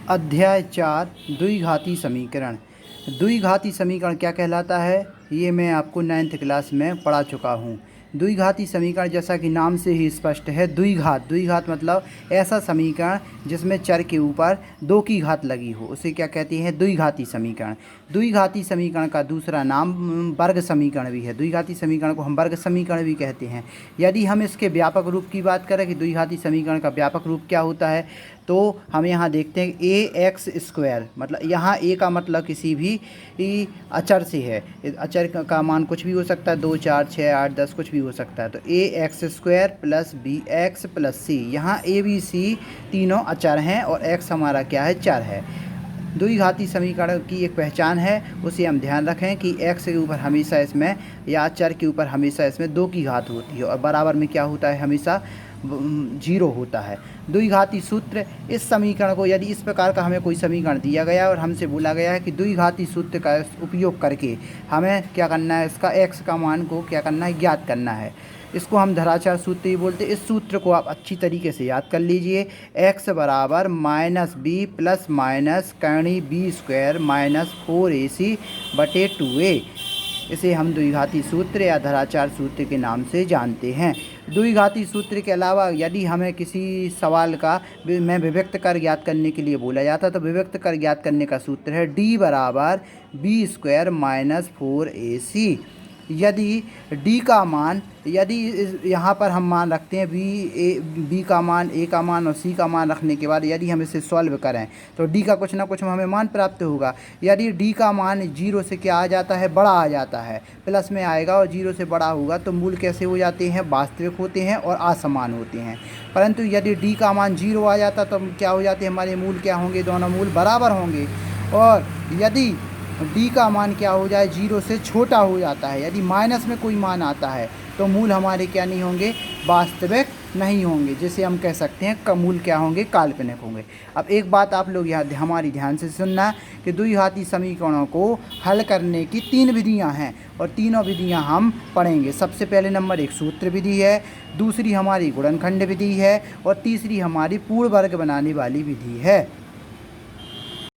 अध्याय 4 द्विघाती समीकरण। द्विघाती समीकरण क्या कहलाता है ये मैं आपको 9th क्लास में पढ़ा चुका हूँ। द्विघाती समीकरण जैसा कि नाम से ही स्पष्ट है, द्विघात मतलब ऐसा समीकरण जिसमें चर के ऊपर 2 की घात लगी हो, उसे क्या कहते हैं? द्विघाती समीकरण। द्विघाती समीकरण का दूसरा नाम वर्ग समीकरण भी है। द्विघाती समीकरण को हम वर्ग समीकरण भी कहते हैं। यदि हम इसके व्यापक रूप की बात करें कि द्विघाती समीकरण का व्यापक रूप क्या होता है, तो हम यहाँ देखते हैं ax², मतलब यहाँ a का मतलब किसी भी अचर से है। अचर का मान कुछ भी हो सकता है, 2, 4, 6, 8, 10 कुछ भी हो सकता है। तो ax² plus bx plus c, यहाँ a b c तीनों अचर हैं और x हमारा क्या है? चर है। द्विघाती समीकरण की एक पहचान है, उसे हम ध्यान रखें कि x के ऊपर हमेशा इसमें या चर के ऊपर हमेशा इसमें 2 की घात होती है और बराबर में क्या होता है? हमेशा 0 होता है। द्विघाती सूत्र, इस समीकरण को यदि इस प्रकार का हमें कोई समीकरण दिया गया और हमसे बोला गया है कि द्विघाती सूत्र का उपयोग करके हमें क्या करना है? इसका x का मान को क्या करना है? ज्ञात करना है। इसको हम धराचार सूत्र ही बोलते हैं। इस सूत्र को आप अच्छी तरीके से याद कर लीजिए। x बराबर -b प्लस माइनस करणी b² माइनस 4ac बटे 2a। इसे हम द्विघाती सूत्र या धराचार सूत्र के नाम से जानते हैं। द्विघाती सूत्र के अलावा यदि हमें किसी सवाल का में विभक्त कर ज्ञात करने के लिए बोला जाता है तो विभक्त कर ज्ञात करने का सूत्र है d बराबर b² माइनस 4ac। यदि d का मान, यदि यहाँ पर हम मान रखते हैं b का मान, a का मान और c का मान रखने के बाद यदि हम इसे सॉल्व करें तो d का कुछ ना कुछ हमें मान प्राप्त होगा। यदि d का मान 0 से क्या आ जाता है? बड़ा आ जाता है, प्लस में आएगा और 0 से बड़ा होगा तो मूल कैसे हो जाते हैं? वास्तविक होते हैं और असमान होते हैं। परंतु यदि d का मान 0 आ जाता तो क्या हो जाते हैं? हमारे मूल क्या होंगे? दोनों मूल बराबर होंगे। और यदि d का मान क्या हो जाए? 0 से छोटा हो जाता है, यदि माइनस में कोई मान आता है तो मूल हमारे क्या नहीं होंगे? वास्तविक नहीं होंगे, जिसे हम कह सकते हैं का मूल क्या होंगे? काल्पनिक होंगे। अब एक बात आप लोग यहाँ हमारी ध्यान से सुनना कि द्विघाती समीकरणों को हल करने की 3 विधियाँ हैं और तीनों विधियाँ हम पढ़ेंगे। सबसे पहले नंबर 1 सूत्र विधि है, दूसरी हमारी गुणनखंड विधि है और तीसरी हमारी पूर्ण वर्ग बनाने वाली विधि है।